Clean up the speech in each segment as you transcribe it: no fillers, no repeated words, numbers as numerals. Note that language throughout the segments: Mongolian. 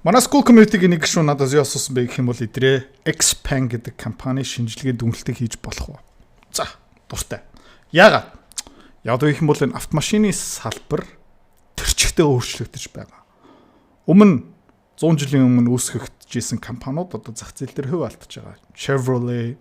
Манай school community-гийн нэг шүү надад яасан бэ гэх юм бол идрээ Xpeng гэдэг компани шинжилгээ дүнэлтийг хийж болох уу? За, дуртай. Яагаад? Яг гэх юм бол энэ автомашины салбар төрчигтэй өөрчлөгдөж байгаа. Өмнө 100 жилийн өмнө үүсгэжсэн компаниуд одоо зах зээл дээр хөв алдчихж байгаа. Chevrolet,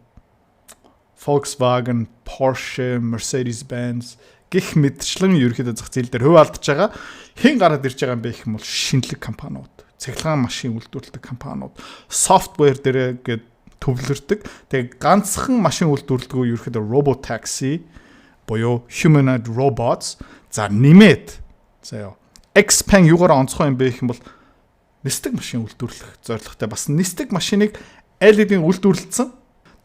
Volkswagen, Porsche, Mercedes-Benz гэх мэтчлэн ерөөхдөө зах зээл дээр хөв алдчихж байгаа. Хэн гараад ирж байгаа юм бэ гэх юм бол шинэлэг компаниуд. Цахилгаан машин үйлдвэрлэдэг компаниуд, софтвер дээр гээд төвлөрдөг. Тэгээ ганцхан машин үйлдвэрлэдэг ерөөхдөө robotaxi буюу humanoid robots за нэмээд заяа Xpeng юугаар онцгой юм бэ гэх юм бол нисдэг машин үйлдвэрлэх зорилготой бас нисдэг машиныг аль хэдийн үйлдвэрлэсэн.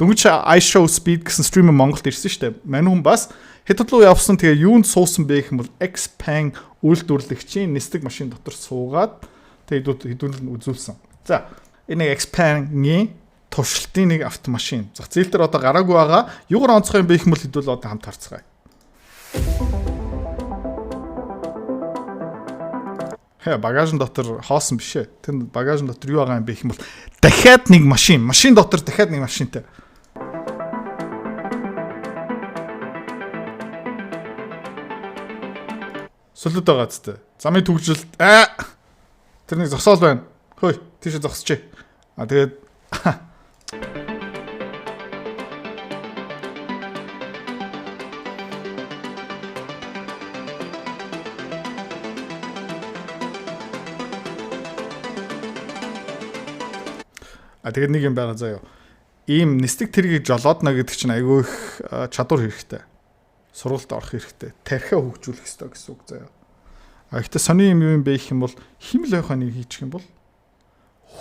Дөнгөж iShow Speed гэсэн стример Монголд ирсэн шүү дээ. Мань хүн бас хэдэн руу явсан тэгээ юунд суусан бэ гэх юм бол Xpeng үйлдвэрлэгчийн нисдэг машин дотор суугаад тэгээд хэдүүн үзүүлсэн. За энэ Xpeng-ийн туршилтын нэг автомашин зах зээл дээр одоо гараагүй байгаа. Юугаар онцгой юм бэ гэх юм бол хэдүүл одоо хамт харцгаая. Багажн дотор хоосон биш ээ. Тэнд багажн дотор юу байгаа юм бэ гэх юм бол дахиад нэг машин дотор дахиад нэг машинтай. Сүлд байгаа зү. Замын төгжөлт тэрний зогсоол байна. Хөөе, тийшээ зогсчээ. Тэгээд тэгээд нэг юм байгаа заяа. Ийм нисдэг тэргийг жолоодно гэдэг чинь айгүй их чадвар хэрэгтэй. Сургуульд орох хэрэгтэй. Тархиа хөгжүүлэх хэрэгтэй гэсэн үг заяа. Гэхдээ сони юм бэ гэх юм бол химэл байхаа нэг хийчих юм бол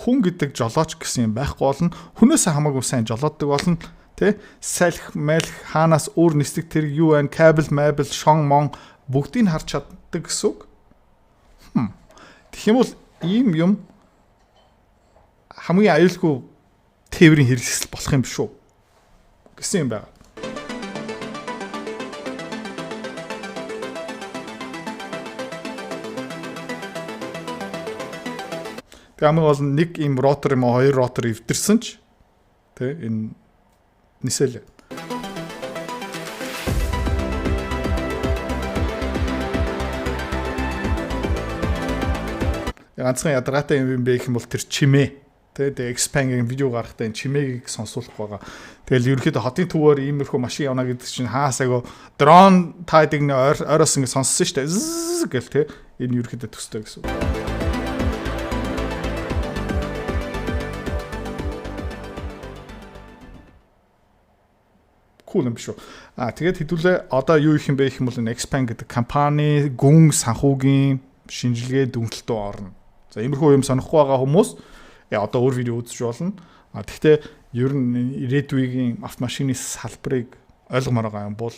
хүн гэдэг жолооч гэсэн юм байхгүй болно. Хүнээсээ хамаагүй сайн жолооддаг болно. Тэ? Салхи, малх, хаанаас өөр нисдэг тэрэг юу байна? Кабель, мабель, шон, мон бүгдийг харж чаддаг гэсэн үг. Тэгэх юм бол ийм юм хамгийн аюулгүй тээврийн хэрэгсэл болох юм шүү гэсэн юм байна. Тэгээ хамгийн гол нь нэг ийм ротор юм уу хоёр ротор эвдэрсэн ч тэ энэ нисэл. Ганцхан ядаргаатай юм бэ гэх юм бол тэр чимээ. Тэгээ Xpeng-ийн видео гарахтаа энэ чимээгийг сонсуулах байгаа. Тэгэл ерөөхдөө хотын төвөөр иймэрхүү машин явна гэдэг чинь хаасаагаа дрон тайдаг нэ оройс ингэ сонссон шүү дээ. Гэл тэ энэ ерөөхдөө төстэй гэсэн үг. Cool юм биш үү? Тэгээд хэдүүлээ одоо юу их юм бэ гэх юм бол энэ Xpeng гэдэг компани гүн санхүүгийн шинжилгээ дүнэлтөд орно. За иймэрхүү юм сонихгүй байгаа хүмүүс одоо өөр видео үзэж болно. Тэгвэл ер нь ирээдүйн автомашины салбарыг ойлгомоор байгаа юм бол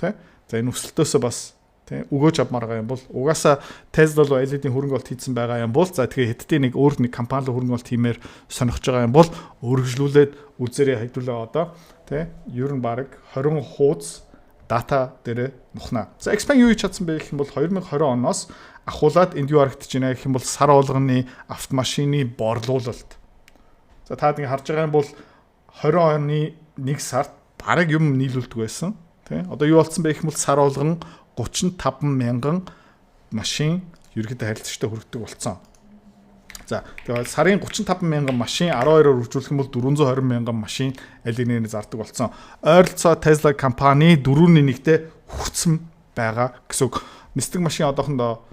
тий. За энэ өсөлтөөсөө бас тий өгөөж авмаар байгаа юм бол угаасаа Tesla руу LED-ийн хөрөнгө оолт хийсэн байгаа юм бол за тэгээ хэдтэй нэг өөр нэг компани руу хөрөнгө оолт хиймээр сонирхож байгаа юм бол өргөжлүүлээд үзээрэй хайдуулаа одоо тий ер нь баг 20 хуудас дата дээр нухна. За Xpeng юу хийж чадсан бэ гэх юм бол 2020 оноос ахуулаад энд юу харагдаж байна гэх юм бол сар болгоны автомашины борлуулалт. За та ингэ харж байгаа юм бол 20 оны 1 сард бараг юм нийлүүлдэг байсан. Тэ? Одоо юу болсон бэ гэх юм бол сар болгон 35 мянган машин ерөөхдөө харилцагчтай хүргэдэг болсон. За тэгээд сарын 35 мянган машин 12-оор үржүүлэх юм бол 420 мянган машин аль нэгнээс зардаг болсон. Ойролцоо Tesla компани 4-1-тэй хүрсэн байгаа гэсэн үг. Нисдэг машин одоохондоо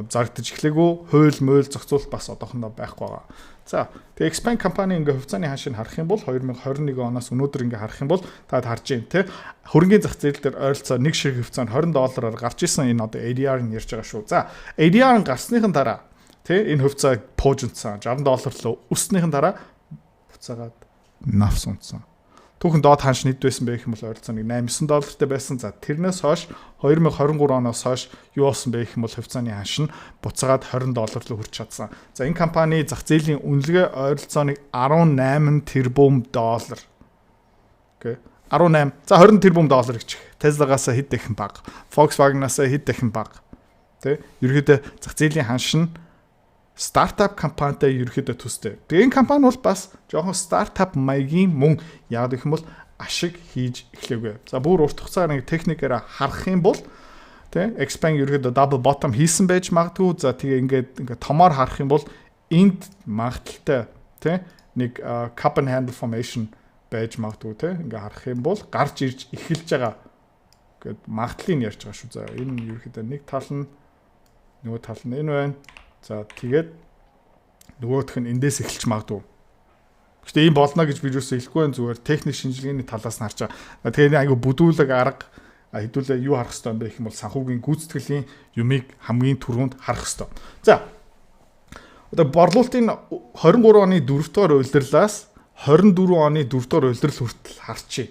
зарагдаж эхлэегүй, хууль мойл зохицуулалт бас одоохондоо байхгүй байгаа. За тэгээ Xpeng компани ингээ хувьцааны ханшийг харах юм бол 2021 оноос өнөөдөр ингээ харах юм бол та харж байна те хөрөнгөний зах зээл дээр ойролцоо нэг ширхэг хувьцаа нь $20 гарч исэн энэ одоо ADR-ыг ярьж байгаа шүү. За ADR нь гарсныхан дараа те энэ хувьцаа пуужинсан $60 руу өснөхийн дараа хувьцаагаад навс унтсан. Түүхэн доод ханш нийт байсан байх юм бол ойролцоо нэг $8-9 байсан. За тэрнээс хойш 2023 оноос хойш юу болсон бэ гэх юм бол хувьцааны ханш нь буцаагаад $20 руу хүрч чадсан. За энэ компани зах зээлийн үнэлгээ ойролцоо нэг 18 тэрбум доллар. Окей. 18. За 20 тэрбум доллар гэж. Tesla-гаас хэд дахин бага. Volkswagen-аас хэд дахин бага. Тэ? Ерөөдөө зах зээлийн ханш нь стартап компанитай ерөөхдөө төстэй. Тэгээ энэ компани бол бас жоохон стартап маягийн мөн яагаад гэх юм бол ашиг хийж эхлэвгүй. За бүр урт хугацаар нэг техникээр харах юм бол тэ Xpeng ерөөхдөө double bottom хийсэн байж магадгүй. За тэгээ ингээд томоор харах юм бол энд магадaltaй тэ нэг cup and handle formation байж магадгүй тэ ингээ харах юм бол гарч ирж эхэлж байгаа гэд магадлалыг ярьж байгаа шүү. За энэ ерөөхдөө нэг тал нь нөгөө тал нь энэ байна. За тэгээд нөгөөх нь эндээс эхэлж магадгүй. Гэхдээ ийм болно гэж би юусоо хэлэхгүй байх зүгээр техник шинжилгээний талаас нь харж байгаа. Тэгээд айгу бүдүүлэг арга хэдүүлээ юу харах хэрэгтэй юм бэ гэх юм бол санхүүгийн гүйцэтгэлийн юмыг хамгийн түрүүнд харах хэрэгтэй. За одоо борлуулалтын 23 оны 4 дугаар улирлаас 24 оны 4 дугаар улирал хүртэл харчээ.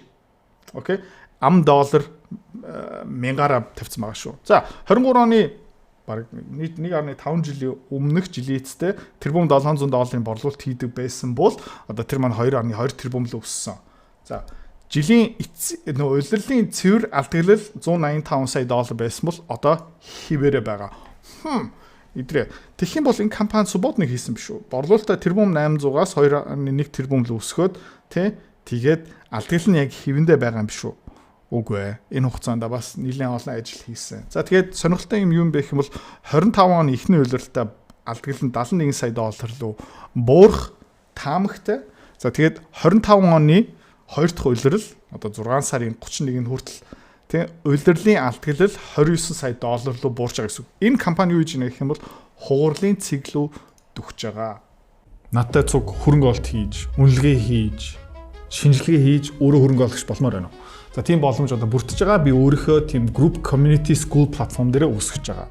Окей. $1 1000-аар тавьсан байгаа шүү. За 23 оны баг 1.5 жилийн өмнөх жилийн эцэстээ тэрбум $700 борлуулалт хийдэг байсан бол одоо тэр маань 2.2 тэрбум л өссөн. За жилийн улирлын цэвэр алдагдлал $185 сая байсан бол одоо хിവэрэ байгаа. Идрээ. Тэгэх юм бол энэ компани субботныг хийсэн биш үү? Борлуулалтаа тэрбум 800-аас 2.1 тэрбум л өсгөөд тэгээд алдагдлал нь яг хിവэндээ байгаа юм биш үү? Үгүй ээ. Энэ хугацаанд бас нэлээд олон ажил хийсэн. За тэгээд сонирхолтой юм бэ гэх юм бол 25 оны эхний улиралтаа алдагдлал нь $71 сая руу буурах таамагтай. За тэгээд 25 оны 2 дахь улирал одоо 6 сарын 31-нд хүртэл улирлын алдагдлал $29 сая руу буурч байгаа гэсэн. Энэ компани юу хийж байна гэх юм бол хугарлын цэглүү дөхж байгаа. Надтай цуг хөрөнгө олт хийж, үнэлгээ хийж, шинжилгээ хийж өөрөө хөрөнгө олгох болмоор байна. За тийм боломж одоо бүрдэж байгаа. Би өөрийнхөө тийм group community school платформ дээр үүсгэж байгаа.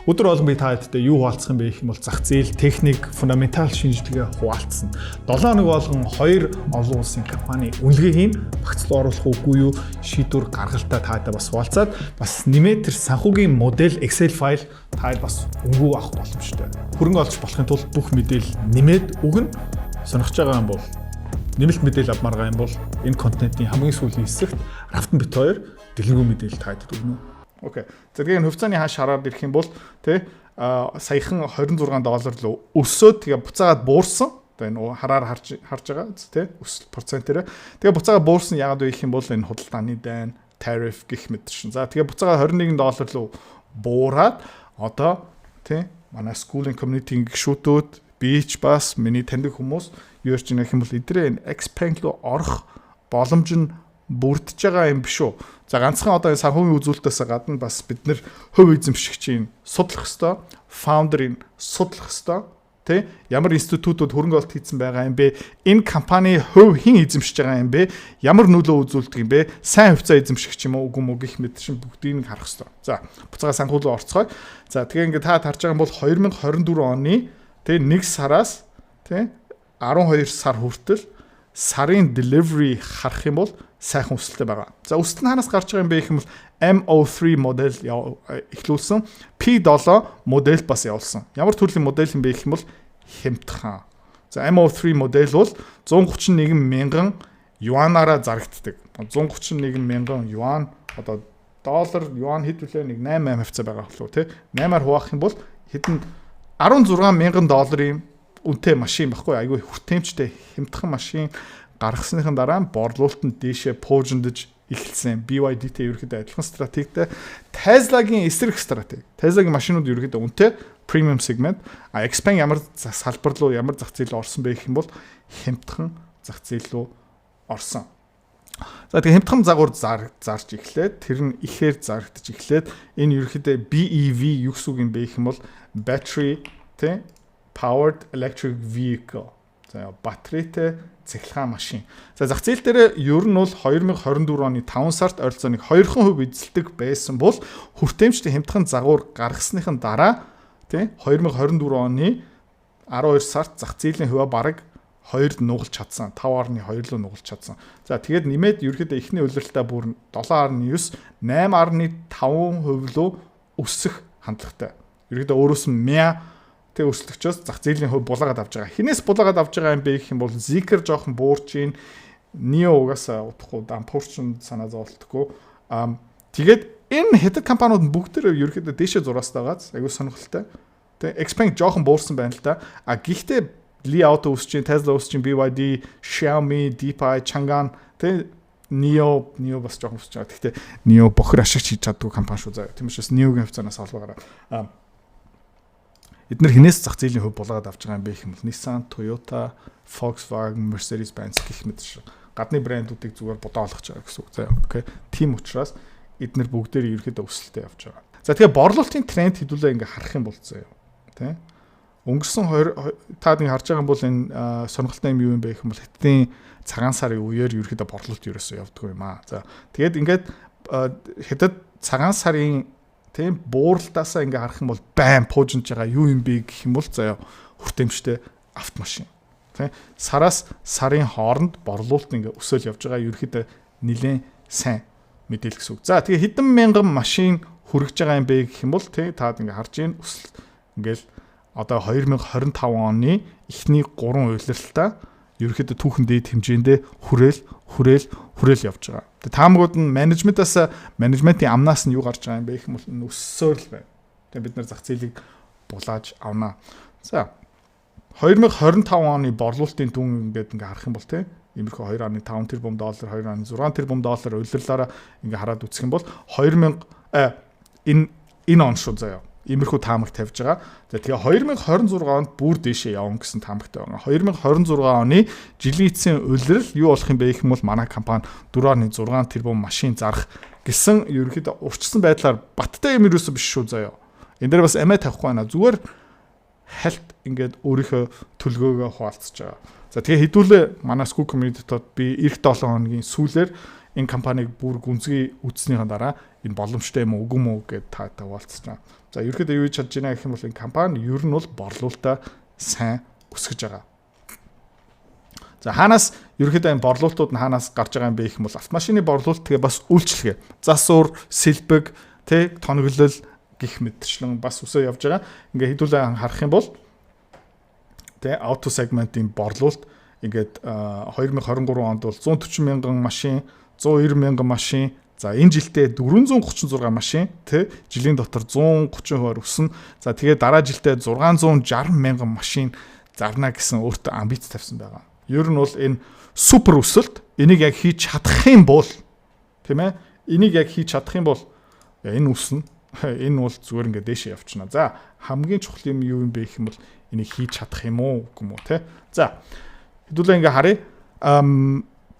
Өдөр болгон би та хэдтэй юу хуваалцах юм бэ гэх юм бол зах зээл, техник, фундаментал шинжилгээ хуваалцсан. 7 хоног болгон 2 олон улсын компани үнэлгээ хийн, багцлуу оруулах үгүй юу, шийдвэр гаргалтаа та хэдтэй бас хуваалцаад бас нэмээд тэр санхүүгийн модель Excel файл та хэд бас өнгөө авах боломжтой. Хөрөнгө олж болохын тулд бүх мэдээлэл нэмээд өгнө. Сонирхож байгаа юм бол нэмэлт мэдээлэл авмаар байгаа юм бол энэ контентын хамгийн сүүлийн хэсэгт Рафтан бит 2 дэлгэрэнгүй мэдээлэл та хэдэд өгнө. Окей. Тэгээд хувьцааны хааш хараад ирэх юм бол саяхан $26 руу өсөөд тэгээ буцаагаад буурсан. Тэгээ нөгөө хараар харж байгаа өсөлт процентээр. Тэгээ буцаагаад буурсан яагаад вэ гэх юм бол энэ худалдааны дайн, тариф гэх мэт шин. За тэгээ буцаагаад $21 руу буураад одоо манай schooling community гişүүдүүд бич бас миний таньдаг хүмүүс юу ч нэг юм бол эдрээ энэ Xpeng руу орох боломж нь бүрдэж байгаа юм биш үү? За ганцхан одоо энэ санхүүгийн үзүүлэлтээс гадна бас бид нэр хувь эзэмшигчийн судлах ёстой, фаундерын судлах ёстой, ямар институтууд хөрөнгө олт хийсэн байгаа юм бэ? Энэ компани хувь хэн эзэмшиж байгаа юм бэ? Ямар нөлөө үзүүлдэг юм бэ? Сайн хувьцаа эзэмшигч юм уу, үгүй мүү гэх мэт шин бүгдийг харах ёстой. За буцаага санхүү руу орцгоё. За тэгээ ингээд та харж байгаа юм бол 2024 оны 1 сараас 12 сар хүртэл сарын delivery харах юм бол сайхан өсөлттэй байгаа. За өсөлт нь ханаас гарч байгаа юм бэ гэх юм бол MO3 модель эхлүүлсэн, P7 модель бас явуулсан. Ямар төрлийн модель юм бэ гэх юм бол хямдхан. За MO3 модель бол 131 мянган юанаараа зарагддаг. 131 мянган юан одоо доллар юан хэд вүлээ нэг 8 хавцаа байгаа болов тий. 8-аар хуваах юм бол хэдэн $16 мянган үнэтэй машин баггүй айгүй хүртээмжтэй хямдхан машин гаргасныхан дараа борлуулалтанд дээшээ пуужиндж эхэлсэн. BYD-тэй ерөөхдөө адилхан стратегтэй. Tesla-гийн эсрэг стратеги. Tesla-гийн машинууд ерөөхдөө үнэтэй премиум сегмент. Xpeng ямар салбар руу ямар зах зээл орсон бэ гэх юм бол хямдхан зах зээл рүү орсон. За тэгээ хямдхан загвар зарж эхлээд тэр нь ихээр зарагдаж эхлээд энэ ерөөхдөө BEV юу гэсэн үг юм бэ гэх юм бол battery powered electric vehicle. За батарейтай цахилгаан машин. За зах зээл дээр ер нь бол 2024 оны 5 сард ойролцоог 2% эзэлдэг байсан бол хүртээмжтэй хямдхан загвар гаргасныхан дараа 2024 оны 12 сард зах зээлийн хувиа бараг 2-д нугалж чадсан. 5.2 руу нугалж чадсан. За тэгээд нэмээд ерөөхдөө эхний улиралтаа бүр 7.9, 8.5% руу өсөх хандлагатай. Ерөөхдөө өөрөөс нь 100 өсөлтөгчөөс зах зээлийн хувь булаагаад авч байгаа. Хинээс булаагаад авч байгаа юм бэ гэх юм бол Zeekr жоохон буурч ийн, Nio угаасаа удахгүй Unfortunate санаа зовлтгүй. Тэгээд энэ хэдэн компаниуд бүгд төр ерөөхдөө дээшээ зураас дагаад аягүй сонирхолтой. Тэ Xpeng жоохон буурсан байна л да. А гэхдээ Li Auto өсч чинь, Tesla өсч чинь, BYD, Xiaomi, Deepai, Chang'an тэ NIO бас жоохон өсч байгаа. Гэхдээ NIO бохир ашигч хийж чаддгүй компани шүү заяа. Тийм учраас NIO-гийн хувьцаанаас олгоогаараа. Эдгээр хинээс зах зээлийн хөв булгаад авч байгаа юм бэ гэх юм бол Nissan, Toyota, Volkswagen, Mercedes-Benz гэх мэт шиг гадны брэндүүдийг зүгээр бодоо олгож байгаа гэсэн үг заяа. Окей. Тийм учраас эдгээр бүгдээр ерөөхдөө өсөлтөд явж байгаа. За тэгээ борлуулалтын тренд хэдүүлээ ингээ харах юм бол заяа. Тэ? Өнгөрсөн таад ингээ харж байгаа юм бол энэ сонирхолтой юм бэ гэх юм бол Хятадын цагаан сарын үеэр ерөөхдөө борлуулалт ерөөсөө явдггүй юм аа. За тэгээд ингээд Хятад цагаан сарын тийм бууралтаасаа ингээ харах юм бол байн пуужинж байгаа юу юм бэ гэх юм бол заяа хүртээмжтэй автомашин. Тийм сараас сарын хооронд борлуулалт ингээ өсөөл явж байгаа ерөөхдөө нэлээд сайн мэдээлэл гэсэн үг. За тэгээ хэдэн мянган машин хүрэж байгаа юм бэ гэх юм бол тий таад ингээ харж ийн өсөлт ингээл одоо 2025 оны эхний 3 уйлралтаа ерөөхдөө түүхэн дээд хэмжээндээ хүрээл явж байгаа. Тэгээ таамагууд нь менежментийн амнаас нь юу гарч байгаа юм бэ гэх юм бол өссөөр л байна. Тэгээ бид нар зах зээлийг булааж авнаа. За 2025 оны борлуулалтын түн ингээд ингээ харах юм бол тий иймэрхүү 2.5 тэрбум доллар, 2.6 тэрбум доллар уйлрлаараа ингээ хараад үзэх юм бол энэ он шүү заяа. Иймэрхүү таамаг тавьж байгаа. За тэгээ 2026 онд бүр дээшээ явна гэсэн таамагтай байна. 2026 оны жилийн эцсийн улирал юу болох юм бэ гэх юм бол манай компани 4.6 тэрбум машин зарах гэсэн ерөнхийдөө урьдчилсан байдлаар баттай юм юусэн биш шүү заяа. Энэ дээр бас амиа тавихгүй байна. Зүгээр хальт ингээд өөрийнхөө төлгөөгөө хуваалцаж байгаа. За тэгээ хэдүүлээ манай Scoop community-тод би эх 7 хоногийн сүүлээр энэ компаниг бүр гүнзгий үзснийхэн дараа энэ боломжтой юм уу үгүй мүү гэдээ та хуваалцаж байгаа. За ерөөхдөө юу хийж чадж байна гэх юм бол энэ компани ер нь бол борлуулалтаа сайн өсгөж байгаа. За хаанаас ерөөхдөө энэ борлуулалтууд нь хаанаас гарч байгаа юм бэ гэх юм бол автомашины борлуулалт тэгээ бас үйлчлэгээ. Засвар, сэлбэг, тэг тоноглол гих мэтчлэн бас өсөө явж байгаа. Ингээ хэдүүлээ харах юм бол тэг ауто сегментийн борлуулалт ингээд 2023 онд бол 140 мянган машин, 190 мянган машин. За энэ жилдээ 436 машин тий жилийн дотор 130% өснө. За тэгээ дараа жилдээ 660 мянган машин зарна гэсэн өөртөө амбиц тавьсан байгаа. Ер нь бол энэ супер өсөлт энийг яг хийж чадах юм бол тийм ээ энийг яг хийж чадах юм бол энэ өснө. Энэ бол зүгээр ингээд дээшээ явчихна. За хамгийн чухал юм юу юм бэ гэх юм бол энийг хийж чадах юм уу үгүй юм уу тий. За хэдүүлээ ингээд харъя.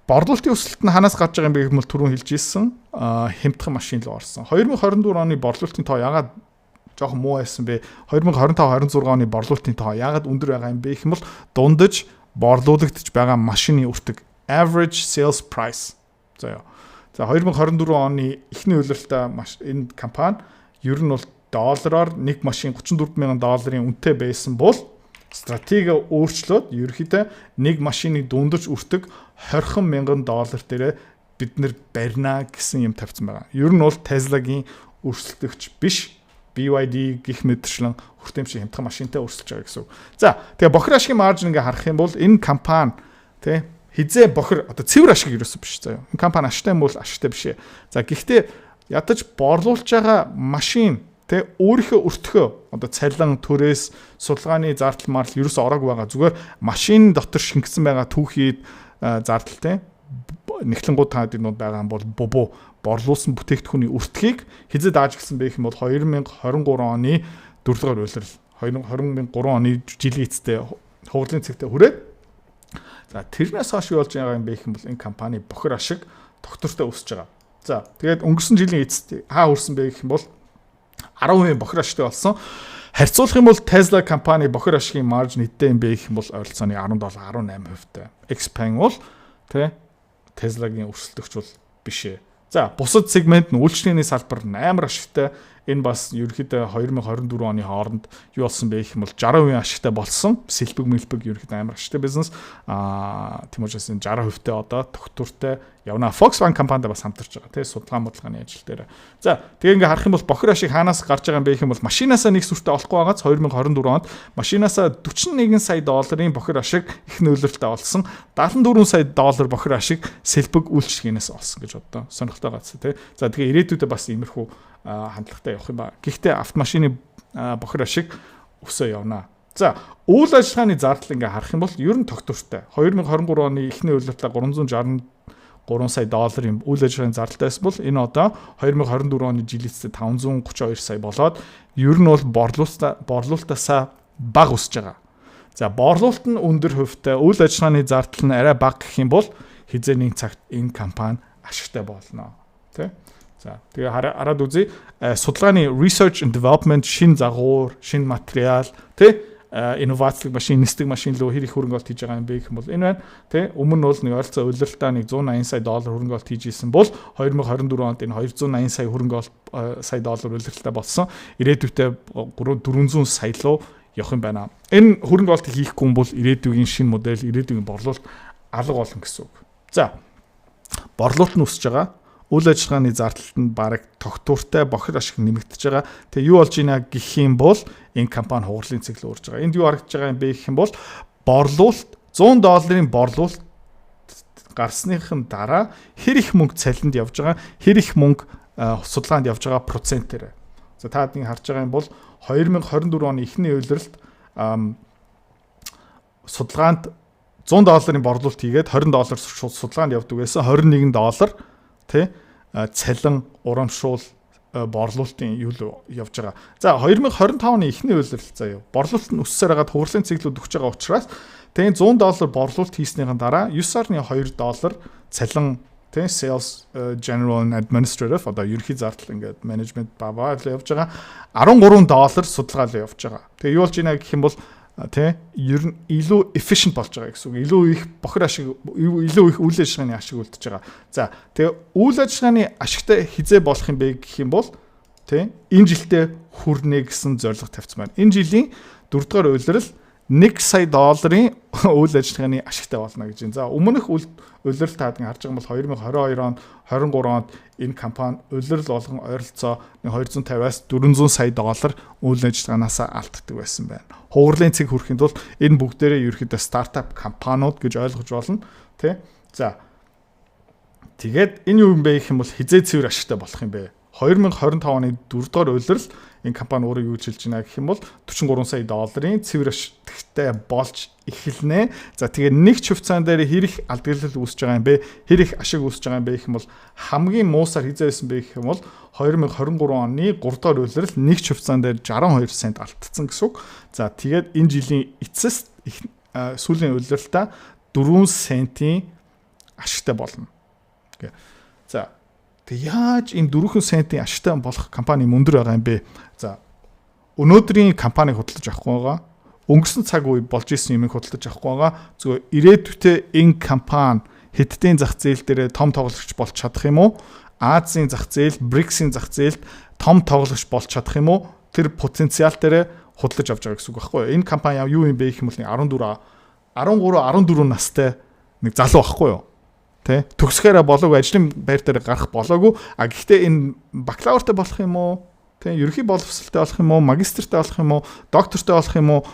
Борлуулалтын өсөлт нь ханаас гарч байгаа юм бэ гэх юм бол түрүүн хэлж ирсэн хямдхан машин руу орсон. 2024 оны борлуулалтын тоо ягаад жоохон муу байсан бэ? 2025-26 оны борлуулалтын тоо ягаад өндөр байгаа юм бэ гэх юм бол дундаж борлуулагдж байгаа машины өртөг average sales price. За 2024 оны эхний улиралтаа энэ компани ер нь бол доллараар нэг машин 34 мянган долларын үнэтэй байсан бол стратеги өөрчлөөд ерөөхдөө нэг машины дундаж өртөг 20 мянган доллар дээр бид нэр барина гэсэн юм тавьсан байгаа. Ер нь бол Tesla-гийн өрсөлдөгч биш BYD гих мэтчлэн хүртээмжийн хямдхан машинтай өрсөлдөж байгаа гэсэн үг. За тэгээ бохир ашигын маржин ингээ харах юм бол энэ компани тий хизээ бохир одоо цэвэр ашиг ерөөсөө биш заяа. Энэ компани ашигтай юм бол ашигтай биш ээ. За гэхдээ ядаж борлуулж байгаа машин тэ өөрийнхөө өртгөө одоо цалин төрөөс судалгааны зардал мартал ерөөсөө ороогүй байгаа. Зүгээр машин дотор шингэсэн байгаа түүхийд зардал тэ нэгтлэнгууд тааднууд байгаа юм бол бобо борлуулсан бүтээгдэхүүний өртгийг хизээ дааж гисэн бэ гэх юм бол 2023 оны 4 дугаар улирал 2023 оны жилийн эцэстээ хугацааны цэгтээ хүрээд за тэрнээс хойш юу болж байгаа юм бэ гэх юм бол энэ компани бохир ашиг доктортой өсөж байгаа. За тэгээд өнгөрсөн жилийн эцэст хаа хүрсэн бэ гэх юм бол 10% бохир ашигтай болсон. Харьцуулах юм бол Tesla компани бохир ашигын маржин хэдтэй юм бэ гэх юм бол ойролцооны 17-18% тай. Xpeng бол тэ Tesla-гийн өрсөлдөгч бол биш ээ. За бусад сегмент нь үйлчлэгээний салбар амар ашигтай. Энэ бас ерөнхийдөө 2024 оны хооронд юу болсон бэ гэх юм бол 60% ашигтай болсон. Сэлбэг мэлбэг ерөнхийдөө амар ашигтай бизнес. Тийм учраас энэ 60% та одоо тогтвортой явна. Volkswagen компанид бас хамтарч байгаа тийм судалгаа бодлогын ажил дээр. За тэгээ ингээ харах юм бол бохир ашиг хаанаас гарч байгаа юм бэ гэх юм бол машинаасаа нэг сүртэй олохгүй байгааз 2024 онд машинаасаа 41 сая долларын бохир ашиг их нөлөөлөлтөй олсон. 74 сая доллар бохир ашиг сэлбэг үйлчлэгээнээс олсон гэж боддоо. Сонирхолтой гацсан тийм. За тэгээ ирээдүйдээ бас иймэрхүү хандлагатай явах юм ба. Гэхдээ автомашины бохир ашиг өсөө явна. За, үйл ажиллагааны зардал ингээ харах юм бол ер нь тогтвортой. 2023 оны эхний үйлдвэрлэлээ 363 сая долларын үйл ажиллагааны зардалтайс бол энэ одоо 2024 оны жилэттэй 532 сая болоод ер нь бол борлуулалтаасаа бага өсөж байгаа. За, борлуулалт нь өндөр хувьтай, үйл ажиллагааны зардал нь арай бага гэх юм бол хизээ нэг цагт энэ компани ашигтай болно. Тэ? За, тэгээ хараад үзье. Судалгааны research and development, шин загвар, шин материал, тэ? Инновацлог машин, нисдэг машин руу хэр их хөрөнгө оруулалт хийж байгаа юм бэ гэх юм бол энэ байна. Тэ? Өмнө нь бол нэг ойролцоо үйлдвэрлэлтаа нэг 180 сая доллар хөрөнгө оруулалт хийж исэн бол 2024 онд энэ 280 сая хөрөнгө сая доллар үйлдвэрлэлтээ болсон. Ирээдүйдээ 400 сая руу явах юм байна. Энэ хөрөнгө оруулалт хийхгүй бол ирээдүйн шинэ модель, ирээдүйн борлуулалт алга болно гэсэн үг. За, борлуулалт нь өсөж байгаа. Үйл ажиллагааны зардалт нь бараг тогтвортой бохир ашиг нэмэгдэж байгаа. Тэгээ юу болж ийна гэх юм бол энэ компани хугарлын цэглэл өөрж байгаа. Энд юу харагдаж байгаа юм бэ гэх юм бол борлуулалт $100 борлуулалт гарсныхын дараа хэр их мөнгө цалинд явж байгаа, хэр их мөнгө судалгаанд явж байгаа процентээр. За, та нэг харж байгаа юм бол 2024 оны эхний үйлрэлт судалгаанд $100 борлуулалт хийгээд $20 судалгаанд явдаг байсан. $21 тэ цалин урамшуул борлуулалтын юу явж байгаа. За, 2025 оны эхний үйлрэлт заяа. Борлуулалт нь өссөөр хагаад хугарлын цэглүүд өгч байгаа учраас тэгээд $100 борлуулалт хийснийхэн дараа $9.2 цалин тэ sales general and administrative одоо ерөнхий зардал ингээд менежмент баваа явж байгаа. $13 судалгаа л явж байгаа. Тэгээ юу болж ийна гэх юм бол тэ ер нь илүү efficient болж байгаа гэсэн үг. Илүү их бохир ашиг, илүү их үйл ажиллагааны ашиг үлдэж байгаа. За, тэгээ үйл ажиллагааны ашигтай хизээ болох юм бэ гэх юм бол тэ энэ жилдээ хүрнэ гэсэн зорилго тавьсан байна. Энэ жилийн 4 дугаар үйлрэл $1 сая үйл ажиллагааны ашигтай болно гэж байна. За, өмнөх үйлрэл таад харж байгаа бол 2022 онд 23 онд энэ компани үйлрэл болгон ойролцоо $250-аас $400 сая үйл ажиллагаанаас алддаг байсан байна. Хугарлын цэг хүрэхэд бол энэ бүгдээрээ ерөөхдөө стартап компаниуд гэж ойлгож болно, тий? За. Тэгээд энэ юу юм бэ гэх юм бол хизээ цэвэр ашигтай болох юм бэ? 2025 оны 4 дугаар үйлрэл энэ компани өөрөө юу хэлж байна гэх юм бол $43 сая цэвэр ашигтай болж эхэлнэ. За, тэгээд нэг ч хувьцаан дээр хэр их алдгалал үүсэж байгаа юм бэ? Хэр их ашиг үүсэж байгаа юм бэ гэх юм бол хамгийн муусаар хизээ байсан бэ гэх юм бол 2023 оны 3 дугаар үйлрэл нэг ч хувьцаан дээр 62 цент алдсан гэсэн үг. За, тэгээд энэ жилийн эцэст сүүлийн үйлрэлтаа 4 центийн ашигтай болно. За, тэг яаж энэ 4 центийн ашигтай болох компани өндөр байгаа юм бэ? За, өнөөдрийн компаниг худалдаж авахгүй байгаа. Өнгөрсөн цаг үе болж исэн юмыг худалдаж авахгүй байгаа. Зүгээр ирээдүйдээ энэ компани хэддийн зах зээл дээр том тоглогч болж чадах юм уу? Азийн зах зээл, BRICS-ийн зах зээлд том тоглогч болж чадах юм уу? Тэр потенциал дээр худалдаж авч байгаа гэсэн үг байхгүй юу? Энэ компани юу юм бэ гэх юм бол 14 настай нэг залуу байхгүй юу? Тэ төгсгээрээ болоогүй, ажлын байр дээр гарах болоогүй. А гэхдээ энэ бакалавртай болох юм уу? Тэ ерөнхий боловсролтой болох юм уу? Магистртай болох юм уу? Доктортой болох юм уу?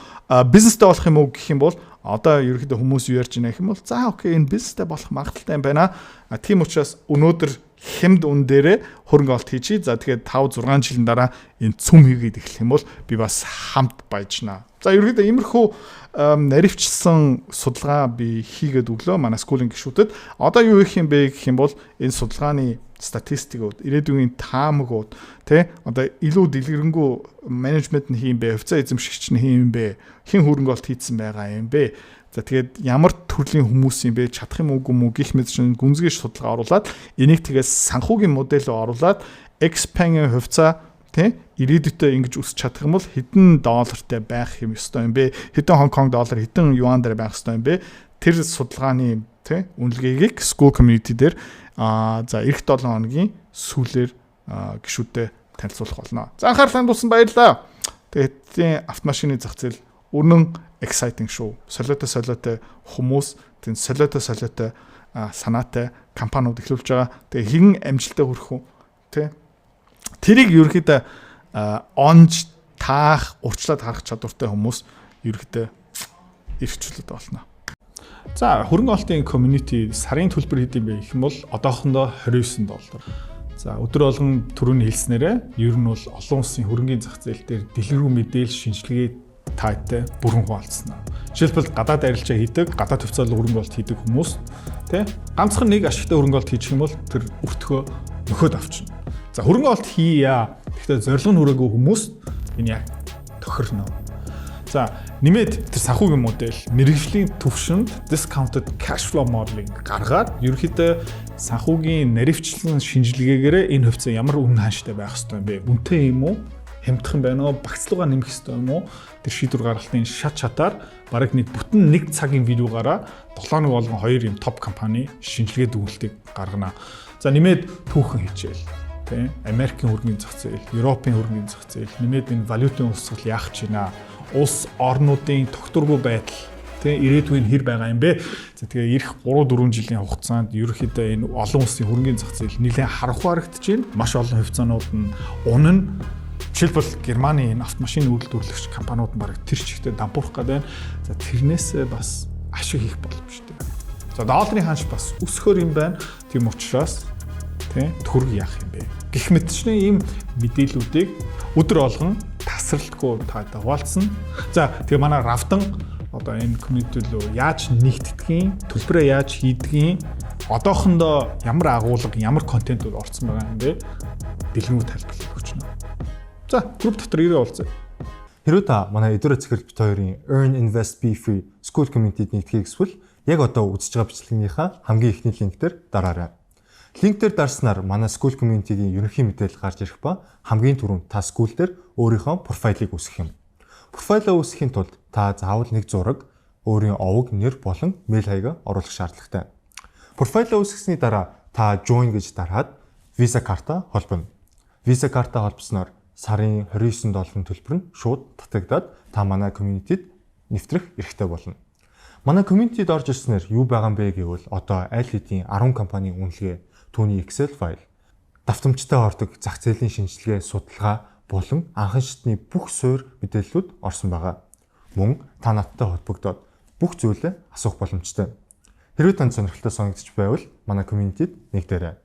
Бизнестэй болох юм уу гэх юм бол одоо ерөнхийдөө хүмүүс юу ярьж байна гэх юм бол за окей, энэ бизнестэй болох магадaltaй юм байна. Тийм учраас өнөөдөр хэмд үн дээрээ хөрөнгө оруулалт хийчий. За тэгээд 5-6 жилийн дараа энэ цүм хийгээд эхлэх юм бол би бас хамт баяжнаа. За ерөнхийдөө иймэрхүү наривчсан судалгаа би хийгээд өглөө манай скулын гишүүдэд. Одоо юу хийх юм бэ гэх юм бол энэ судалгааны статистикууд, ирээдүйн таамагууд, тэ одоо илүү дэлгэрэнгүй менежмент нь хийм бэ, хувьцаа эзэмшигч нь хийм бэ, хэн хөрөнгө оруулалт хийсэн байгаа юм бэ. За тэгээд ямар төрлийн хүмүүс юм бэ, чадах юм уугүй мүү гэх мэт чинь гүнзгийш судалгаа оруулаад энийг тэгээс санхүүгийн модельөөр оруулаад Xpeng-ийн хувьцаа тэ ирээдүйдээ ингэж өсч чадах юм бол хэдэн доллартай байх юм ёстой юм бэ? Хэдэн Хонконг доллар, хэдэн юан дээр байх ёстой юм бэ? Тэр судалгааны тэ үнэлгээгийг School Community дээр за эх 7 хоногийн сүүлээр гишүүдэд танилцуулах болно. За анхаарлаа хандуулсан баярлалаа. Тэгээд автомашины зах зээл үнэн exciting шүү. Солиотой хүмүүс, тийм солиотой санаатай компаниуд эхлүүлж байгаа. Тэгээ хэн амжилтаа хүрэх үү? Тэ? Тэрийг ерөөхдөө онж таах, урьдчилаад харах чадвартай хүмүүс ерөөхдөө ирчлээд болно. За хөрөнгө оруулалтын community сарын төлбөр хэд юм бэ гэх юм бол одоохондоо $29. За өдөр болгон түрүүний хэлснээрээ ер нь бол олон улсын хөрөнгөний зах зээл дээр дэлгэрэнгүй мэдээлэл шинжилгээ таатай бүрэн хуваалцсан. Жишээлбэл гадаад арилжаа хийдэг, гадаад хөвцөөл хөрөнгө оруулалт хийдэг хүмүүс тий ганцхан нэг ашигтай хөрөнгө оруулалт хийчих юм бол тэр өртгөө нөхөд авчна. За хөрөнгө оруулалт хийя. Гэхдээ зорилго нь хүрээгүй хүмүүс энэ яг тохирно. За нэмээд тэр санхүүгийн модель мэргэжлийн төвшөнд discounted cash flow modeling гаргаад ерөнхийдөө санхүүгийн наривчлан шинжилгээгээр энэ хөвцөө ямар үнэ хааштай байх ёстой юм бэ? Үнэтэй юм уу? Хямдхан байна уу? Багцлуугаа нэмэх ёстой юм уу? Тэр шийдвэр гаргалтын шат шатаар бараг нэг бүтэн нэг цагийн видеогаараа 7 нэг болгон 2 юм топ компани шинжилгээ дүгнэлтийг гаргана. За нэмээд түүхэн хичээл. Тэ Америкийн хөрөнгөний зах зээл, Европын хөрөнгөний зах зээл, нэмээд энэ валютын өсгөл яах гэж байна? Улс орнуудын тогтворгүй байдал тэ ирээдүйн хэр байгаа юм бэ? За тэгээ ирэх 3-4 жилийн хугацаанд ерөнхийдөө энэ олон улсын хөрөнгөний зах зээл нэлээд харанхуй харагдаж байна. Маш олон хувьцаанууд нь унана. Жишээлбэл Германы энэ автомашины үйлдвэрлэгч компаниуд нь бараг тэр чигтээ дампуурах гэдэг байна. За тэрнээс бас ашиг хийх боломжтой. За долларын ханш бас өсөхөр юм байна. Тийм учраас тэ төгрөг яах юм бэ? Гэх мэтчний ийм мэдээллүүдийг өдөр болгон тасралтгүй таатай хуваалцсан. За тэгээ манай Равдан одоо энэ community руу яаж нэгтгэдгийг, төлбөрөө яаж хийдгийг, одоохондоо ямар агуулга, ямар контентууд орсон байгаа юм бэ? Дэлгэрэнгүй тайлбарлаж өгч байна. За групп дотор ирээ уулзъя. Хэрвээ та манай Эдүрэ Цэцэрлэг бит хоёрын Earn Invest Be Free School Community-д нэгдэхийг хүсвэл яг одоо үзэж байгаа бичлэгнийхаа хамгийн ихний линк дээр дараарай. Линк дээр дарснаар манай School Community-гийн ерөнхий мэдээлэл гарч ирэх ба хамгийн түрүүнд та school дээр өөрийнхөө профайлыг үүсгэх юм. Профайлаа үүсгэхийн тулд та заавал нэг зураг, өөрийн овог, нэр болон мэйл хаягаа оруулах шаардлагатай. Профайлаа үүсгэсний дараа та join гэж дараад Visa карта холбоно. Visa карта холбосноор сарын $29 төлбөр нь шууд татагдаад та манай community-д нэвтрэх эрхтэй болно. Манай community-д орж ирснээр юу байгаа юм бэ гэвэл одоо аль хэдийн 10 компанийн үнэлгээ, түүний Excel файл, давтамжтай ордог зах зээлийн шинжилгээ, судалгаа болон анхан шатны бүх суурь мэдээллүүд орсон байгаа. Мөн та надтай холбогдоод бүх зүйлээ асуух боломжтой. Хэрвээ танд сонирхолтой санагдчих байвал манай community-д нэгдээрэй.